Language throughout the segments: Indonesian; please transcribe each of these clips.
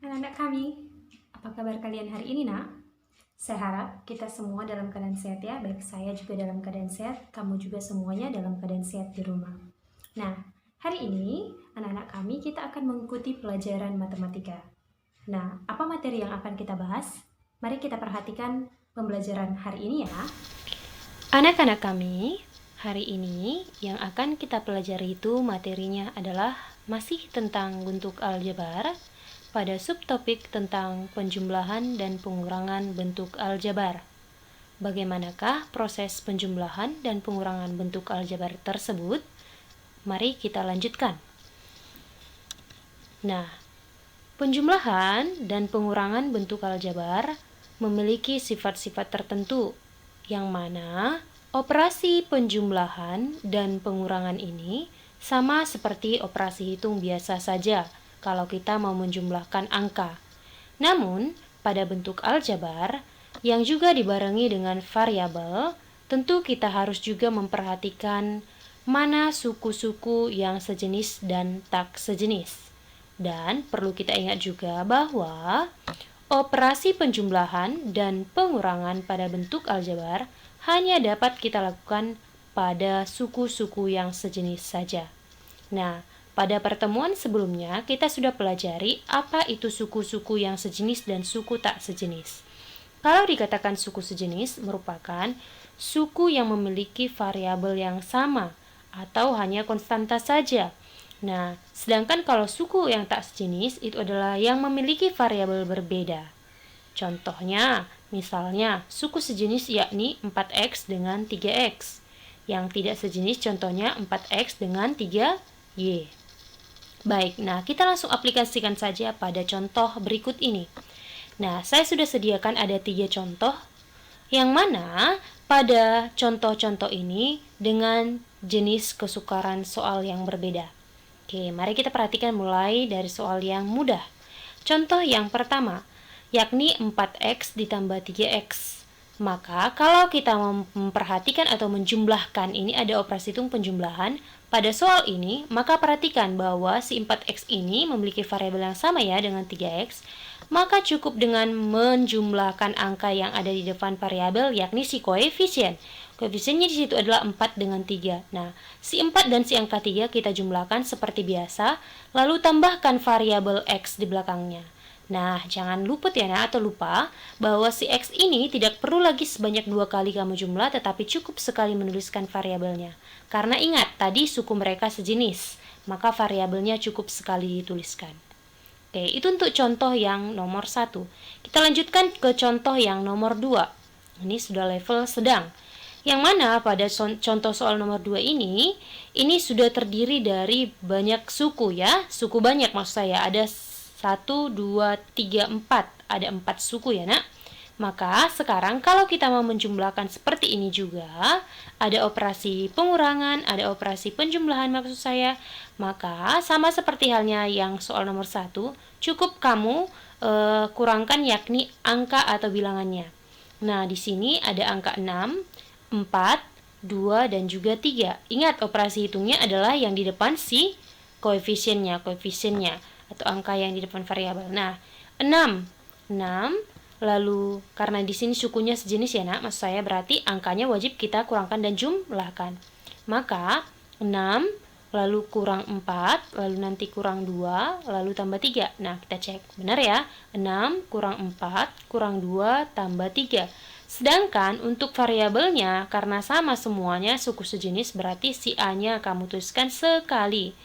Anak-anak kami, apa kabar kalian hari ini, nak? Saya harap kita semua dalam keadaan sehat ya, baik saya juga dalam keadaan sehat, kamu juga semuanya dalam keadaan sehat di rumah. Nah, hari ini anak-anak kami kita akan mengikuti pelajaran matematika. Nah, apa materi yang akan kita bahas? Mari kita perhatikan pembelajaran hari ini ya. Anak-anak kami, hari ini yang akan kita pelajari itu materinya adalah masih tentang bentuk aljabar pada subtopik tentang penjumlahan dan pengurangan bentuk aljabar. Bagaimanakah proses penjumlahan dan pengurangan bentuk aljabar tersebut? Mari kita lanjutkan. Nah, penjumlahan dan pengurangan bentuk aljabar memiliki sifat-sifat tertentu, yang mana operasi penjumlahan dan pengurangan ini sama seperti operasi hitung biasa saja kalau kita mau menjumlahkan angka. Namun, pada bentuk aljabar yang juga dibarengi dengan variabel, tentu kita harus juga memperhatikan mana suku-suku yang sejenis dan tak sejenis. Dan perlu kita ingat juga bahwa operasi penjumlahan dan pengurangan pada bentuk aljabar hanya dapat kita lakukan pada suku-suku yang sejenis saja. Nah, pada pertemuan sebelumnya kita sudah pelajari apa itu suku-suku yang sejenis dan suku tak sejenis. Kalau dikatakan suku sejenis merupakan suku yang memiliki variabel yang sama atau hanya konstanta saja. Nah, sedangkan kalau suku yang tak sejenis itu adalah yang memiliki variabel berbeda. Contohnya, misalnya suku sejenis yakni 4x dengan 3x. Yang tidak sejenis contohnya 4x dengan 3y. Baik, nah kita langsung aplikasikan saja pada contoh berikut ini. Nah, saya sudah sediakan ada 3 contoh, yang mana pada contoh-contoh ini dengan jenis kesukaran soal yang berbeda. Oke, mari kita perhatikan mulai dari soal yang mudah. Contoh yang pertama, yakni 4x ditambah 3x. Maka kalau kita memperhatikan atau menjumlahkan, ini ada operasi hitung penjumlahan pada soal ini, maka perhatikan bahwa si 4x ini memiliki variabel yang sama ya dengan 3x, maka cukup dengan menjumlahkan angka yang ada di depan variabel yakni si koefisien. Koefisiennya di situ adalah 4 dengan 3. Nah, si 4 dan si angka 3 kita jumlahkan seperti biasa, lalu tambahkan variabel x di belakangnya. Nah, jangan luput ya atau lupa bahwa si x ini tidak perlu lagi sebanyak 2 kali kamu jumlah, tetapi cukup sekali menuliskan variabelnya. Karena ingat, tadi suku mereka sejenis, maka variabelnya cukup sekali dituliskan. Oke, itu untuk contoh yang nomor 1. Kita lanjutkan ke contoh yang nomor 2. Ini sudah level sedang. Yang mana pada contoh soal nomor 2 ini sudah terdiri dari banyak suku ya. Suku banyak maksud saya, ada 1, 2, 3, 4. Ada 4 suku ya nak. Maka sekarang kalau kita mau menjumlahkan seperti ini juga, ada operasi pengurangan, ada operasi penjumlahan maksud saya, maka sama seperti halnya yang soal nomor 1, cukup kamu kurangkan yakni angka atau bilangannya. Nah, di sini ada angka 6, 4, 2, dan juga 3. Ingat, operasi hitungnya adalah yang di depan si koefisiennya atau angka yang di depan variabel. Nah, 6, lalu karena di sini sukunya sejenis ya nak, maksud saya berarti angkanya wajib kita kurangkan dan jumlahkan. Maka 6 lalu kurang 4, lalu nanti kurang 2, lalu tambah 3. Nah, kita cek. Benar ya? 6 kurang 4 kurang 2 tambah 3. Sedangkan untuk variabelnya, karena sama semuanya suku sejenis, berarti si A-nya kamu tuliskan sekali.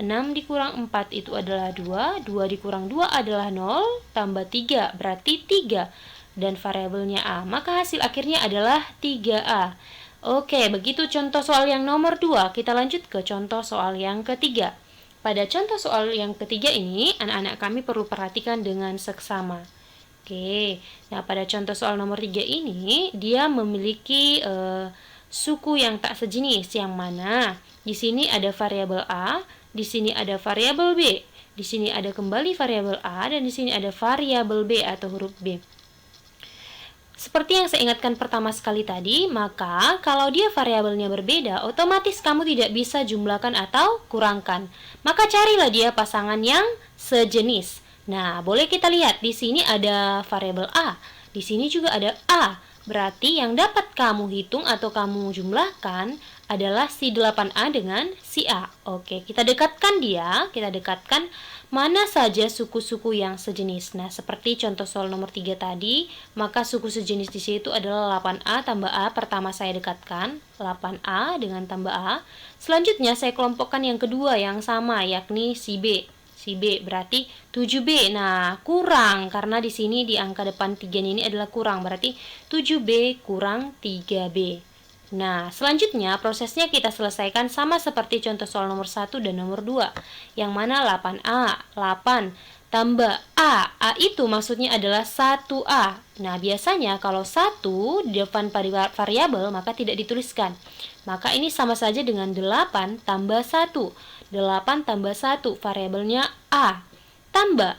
6 dikurang 4 itu adalah 2, 2 dikurang 2 adalah 0, tambah 3, berarti 3. Dan variabelnya A, maka hasil akhirnya adalah 3A. Oke, begitu contoh soal yang nomor 2. Kita lanjut ke contoh soal yang ketiga. Pada contoh soal yang ketiga ini, anak-anak kami perlu perhatikan dengan seksama. Oke, nah pada contoh soal nomor 3 ini, dia memiliki suku yang tak sejenis, yang mana di sini ada variabel A, di sini ada variabel B, di sini ada kembali variabel A, dan di sini ada variabel B atau huruf B. Seperti yang saya ingatkan pertama sekali tadi, maka kalau dia variabelnya berbeda, otomatis kamu tidak bisa jumlahkan atau kurangkan. Maka carilah dia pasangan yang sejenis. Nah, boleh kita lihat di sini ada variabel A. Di sini juga ada A. Berarti yang dapat kamu hitung atau kamu jumlahkan adalah si 8A dengan si A. Oke, kita dekatkan dia, kita dekatkan mana saja suku-suku yang sejenis. Nah, seperti contoh soal nomor 3 tadi, maka suku sejenis di situ adalah 8A tambah A. Pertama saya dekatkan 8A dengan tambah A. Selanjutnya saya kelompokkan yang kedua yang sama, yakni si B. Si B berarti 7B. Nah, kurang karena di sini di angka depan 3 ini adalah kurang, berarti 7B kurang 3B. Nah, selanjutnya prosesnya kita selesaikan sama seperti contoh soal nomor 1 dan nomor 2. Yang mana 8A, 8 tambah A. A itu maksudnya adalah 1A. Nah, biasanya kalau 1 di depan variabel maka tidak dituliskan. Maka ini sama saja dengan 8 tambah 1. 8 tambah 1 variabelnya A. Tambah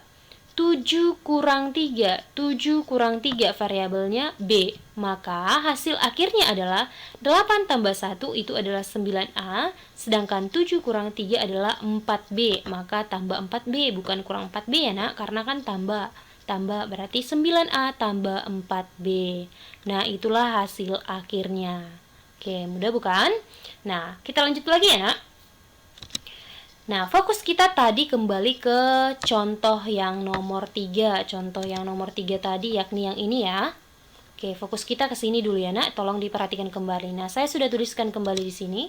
7 kurang 3. 7 kurang 3 variabelnya B. Maka hasil akhirnya adalah 8 tambah 1 itu adalah 9A. Sedangkan 7 kurang 3 adalah 4B. Maka tambah 4B bukan kurang 4B ya nak. Karena kan tambah berarti 9A tambah 4B. Nah, itulah hasil akhirnya. Oke, mudah bukan? Nah, kita lanjut lagi ya nak. Nah, fokus kita tadi kembali ke contoh yang nomor 3. Contoh yang nomor 3 tadi yakni yang ini ya. Oke, fokus kita ke sini dulu ya nak. Tolong diperhatikan kembali. Nah, saya sudah tuliskan kembali di sini.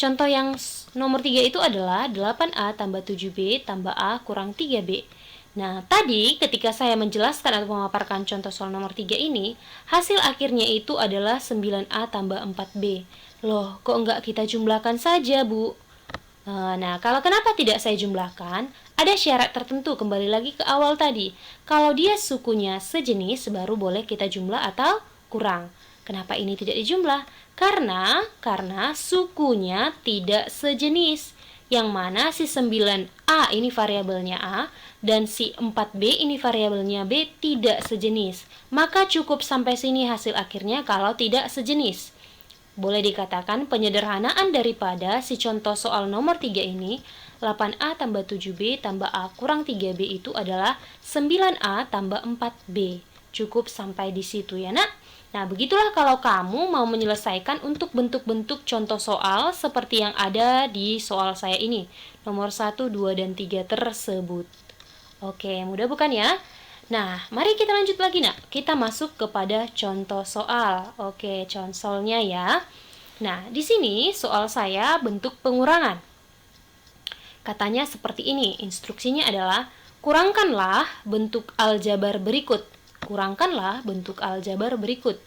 Contoh yang nomor 3 itu adalah 8A tambah 7B tambah A kurang 3B. Nah, tadi ketika saya menjelaskan atau memaparkan contoh soal nomor 3 ini, hasil akhirnya itu adalah 9A tambah 4B. Loh, kok enggak kita jumlahkan saja, Bu? Nah, kalau kenapa tidak saya jumlahkan? Ada syarat tertentu, kembali lagi ke awal tadi. Kalau dia sukunya sejenis, baru boleh kita jumlah atau kurang. Kenapa ini tidak dijumlah? Karena sukunya tidak sejenis. Yang mana si 9A ini variabelnya A, dan si 4B ini variabelnya B tidak sejenis. Maka cukup sampai sini hasil akhirnya kalau tidak sejenis. Boleh dikatakan penyederhanaan daripada si contoh soal nomor 3 ini, 8A tambah 7B tambah A kurang 3B itu adalah 9A tambah 4B. Cukup sampai di situ ya nak. Nah, begitulah kalau kamu mau menyelesaikan untuk bentuk-bentuk contoh soal seperti yang ada di soal saya ini. Nomor 1, 2, dan 3 tersebut. Oke, mudah bukan ya? Nah, mari kita lanjut lagi nak. Kita masuk kepada contoh soal. Oke, contohnya ya. Nah, di sini soal saya bentuk pengurangan. Katanya seperti ini. Instruksinya adalah kurangkanlah bentuk aljabar berikut. Kurangkanlah bentuk aljabar berikut.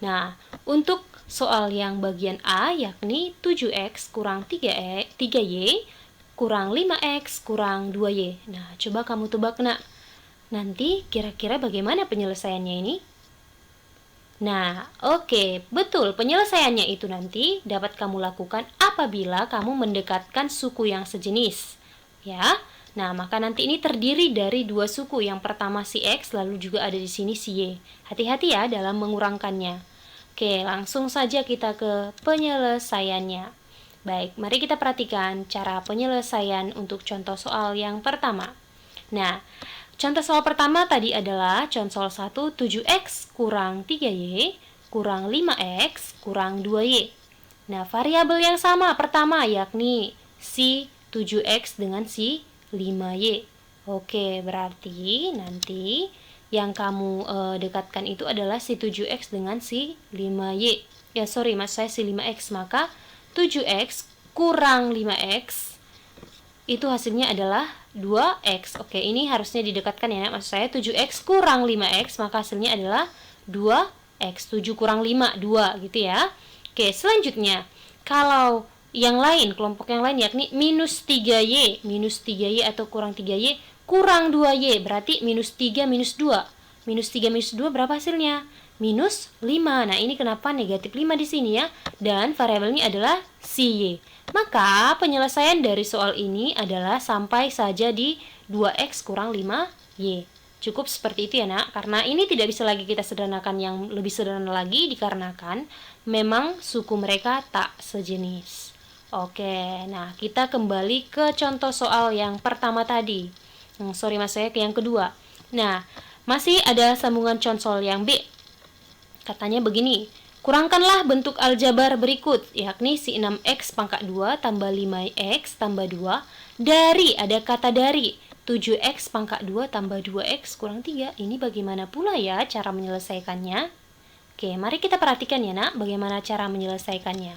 Nah, untuk soal yang bagian A yakni 7x kurang 3y kurang 5x kurang 2y. Nah, coba kamu tebak nak. Nanti kira-kira bagaimana penyelesaiannya ini? Nah, oke, betul. Penyelesaiannya itu nanti dapat kamu lakukan apabila kamu mendekatkan suku yang sejenis. Ya. Nah, maka nanti ini terdiri dari dua suku. Yang pertama si X, lalu juga ada di sini si Y. Hati-hati ya dalam mengurangkannya. Oke, langsung saja kita ke penyelesaiannya. Baik, mari kita perhatikan cara penyelesaian untuk contoh soal yang pertama. Nah, contoh soal pertama tadi adalah contoh soal 1, 7x kurang 3y kurang 5x kurang 2y. Nah, variabel yang sama pertama yakni si 7x dengan si 5y. Oke, berarti nanti yang kamu dekatkan itu adalah si 7x dengan si 5y. Ya, sorry, maksud saya si 5x. Maka 7x kurang 5x itu hasilnya adalah 2x. Oke, ini harusnya didekatkan ya. Maksud saya 7x kurang 5x, maka hasilnya adalah 2x. 7 kurang 5, 2 gitu ya. Oke, selanjutnya kalau yang lain, kelompok yang lain yakni minus 3y. Minus 3y atau kurang 3y kurang 2y. Berarti minus 3 minus 2. Minus 3 minus 2 berapa hasilnya? Minus 5. Nah, ini kenapa negatif 5 di sini ya? Dan variabelnya adalah si y. Maka penyelesaian dari soal ini adalah sampai saja di 2x kurang 5y. Cukup seperti itu ya nak, karena ini tidak bisa lagi kita sederhanakan yang lebih sederhana lagi dikarenakan memang suku mereka tak sejenis. Oke, nah kita kembali ke contoh soal yang pertama tadi. Sorry mas, saya ke yang kedua. Nah, masih ada sambungan consol yang B. Katanya begini, kurangkanlah bentuk aljabar berikut, yakni si 6x pangkat 2 tambah 5x tambah 2 dari, ada kata dari, 7x pangkat 2 tambah 2x kurang 3. Ini bagaimana pula ya cara menyelesaikannya? Oke, mari kita perhatikan ya nak, bagaimana cara menyelesaikannya.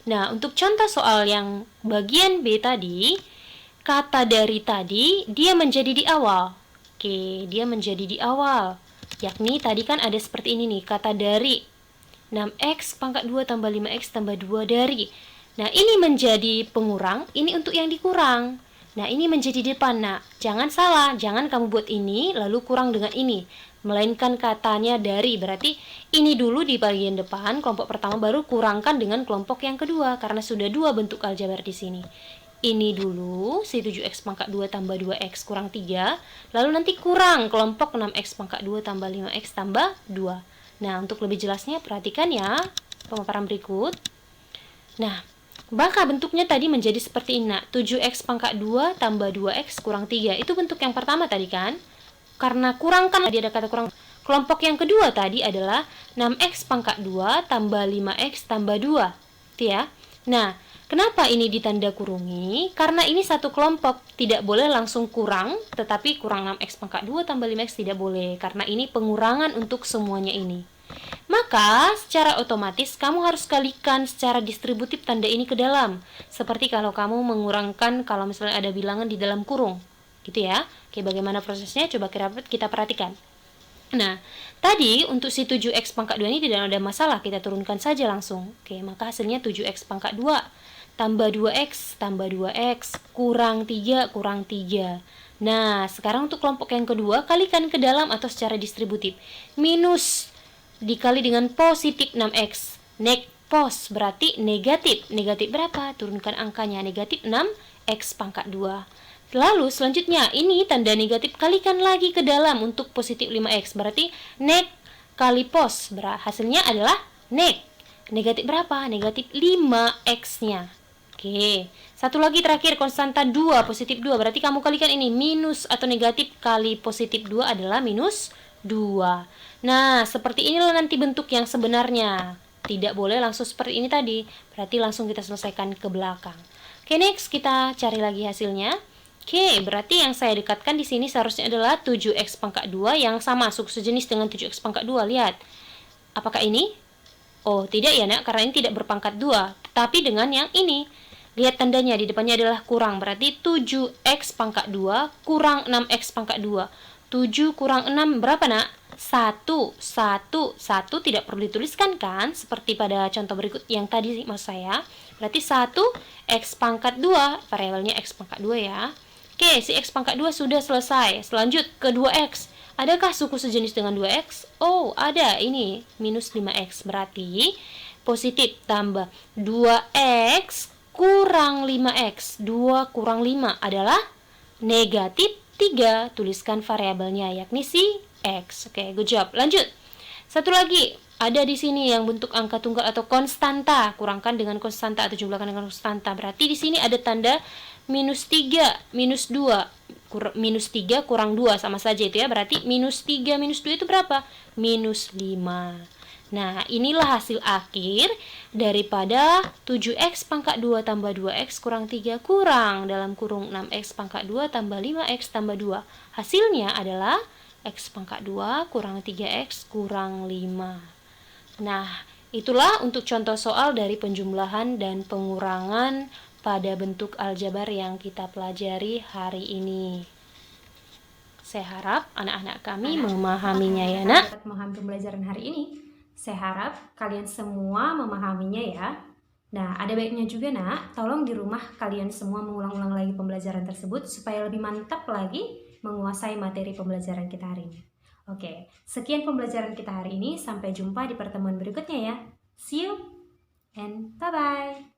Nah, untuk contoh soal yang bagian B tadi, kata dari tadi, dia menjadi di awal. Oke, dia menjadi di awal. Yakni tadi kan ada seperti ini nih, kata dari 6x pangkat 2 tambah 5x tambah 2 dari. Nah, ini menjadi pengurang, ini untuk yang dikurang. Nah, ini menjadi depan, nak. Jangan salah, jangan kamu buat ini, lalu kurang dengan ini. Melainkan katanya dari, berarti ini dulu di bagian depan, kelompok pertama, baru kurangkan dengan kelompok yang kedua, karena sudah dua bentuk aljabar di sini. Ini dulu, si 7x pangkat 2 tambah 2x kurang 3, lalu nanti kurang kelompok 6x pangkat 2 tambah 5x tambah 2. Nah, untuk lebih jelasnya perhatikan ya pemaparan berikut. Nah, maka bentuknya tadi menjadi seperti ini, 7x pangkat 2 tambah 2x kurang 3. Itu bentuk yang pertama tadi kan? Karena kurangkan, tadi ada kata kurang. Kelompok yang kedua tadi adalah 6x pangkat 2 tambah 5x tambah 2. Itu ya. Nah, kenapa ini ditanda kurungi? Karena ini satu kelompok, tidak boleh langsung kurang, tetapi kurang 6x pangkat 2 tambah 5x tidak boleh, karena ini pengurangan untuk semuanya ini. Maka, secara otomatis kamu harus kalikan secara distributif tanda ini ke dalam. Seperti kalau kamu mengurangkan, kalau misalnya ada bilangan di dalam kurung. Gitu ya. Oke, bagaimana prosesnya? Coba kita perhatikan. Nah, tadi untuk si 7x pangkat 2 ini tidak ada masalah, kita turunkan saja langsung. Oke, maka hasilnya 7x pangkat 2 tambah 2x tambah 2x kurang 3 kurang 3. Nah, sekarang untuk kelompok yang kedua, kalikan ke dalam atau secara distributif. Minus dikali dengan positif 6x. Nek pos berarti negatif. Negatif berapa? Turunkan angkanya. Negatif 6x pangkat 2. Lalu selanjutnya, ini tanda negatif kalikan lagi ke dalam untuk positif 5x. Berarti nek kali pos. Hasilnya adalah nek. Negatif berapa? Negatif 5x-nya. Oke. Satu lagi terakhir, konstanta 2, positif 2. Berarti kamu kalikan ini. Minus atau negatif kali positif 2 adalah minus 2. Nah, seperti inilah nanti bentuk yang sebenarnya. Tidak boleh langsung seperti ini tadi. Berarti langsung kita selesaikan ke belakang. Oke, next kita cari lagi hasilnya. Oke, berarti yang saya dekatkan di sini seharusnya adalah 7x pangkat 2 yang sama, sejenis dengan 7x pangkat 2. Lihat. Apakah ini? Oh, tidak ya, nak, karena ini tidak berpangkat 2. Tapi dengan yang ini. Lihat tandanya, di depannya adalah kurang. Berarti 7x pangkat 2 kurang 6x pangkat 2. 7 kurang 6 berapa, nak? 1 tidak perlu dituliskan kan? Seperti pada contoh berikut yang tadi maksud saya. Berarti 1x pangkat 2, variabelnya x pangkat 2 ya. Oke, si x pangkat 2 sudah selesai. Selanjut ke 2x. Adakah suku sejenis dengan 2x? Oh, ada. Ini minus 5x. Berarti positif tambah 2x kurang 5x. 2 kurang 5 adalah negatif 3. Tuliskan variabelnya, yakni si x. Oke, good job. Lanjut. Satu lagi, ada di sini yang bentuk angka tunggal atau konstanta. Kurangkan dengan konstanta atau jumlahkan dengan konstanta. Berarti di sini ada tanda minus 3, minus 2. Minus 3 kurang 2 sama saja itu ya. Berarti minus 3 minus 2 itu berapa? Minus 5. Nah, inilah hasil akhir daripada 7x pangkat 2 tambah 2x kurang 3 kurang dalam kurung 6x pangkat 2 tambah 5x tambah 2. Hasilnya adalah x pangkat 2 kurang 3x kurang 5. Nah, itulah untuk contoh soal dari penjumlahan dan pengurangan pada bentuk aljabar yang kita pelajari hari ini. Saya harap anak-anak kami memahaminya ya, nak. Dapat memahami pembelajaran hari ini. Saya harap kalian semua memahaminya ya. Nah, ada baiknya juga, nak, tolong di rumah kalian semua mengulang-ulang lagi pembelajaran tersebut supaya lebih mantap lagi menguasai materi pembelajaran kita hari ini. Oke, sekian pembelajaran kita hari ini. Sampai jumpa di pertemuan berikutnya ya. See you and bye-bye.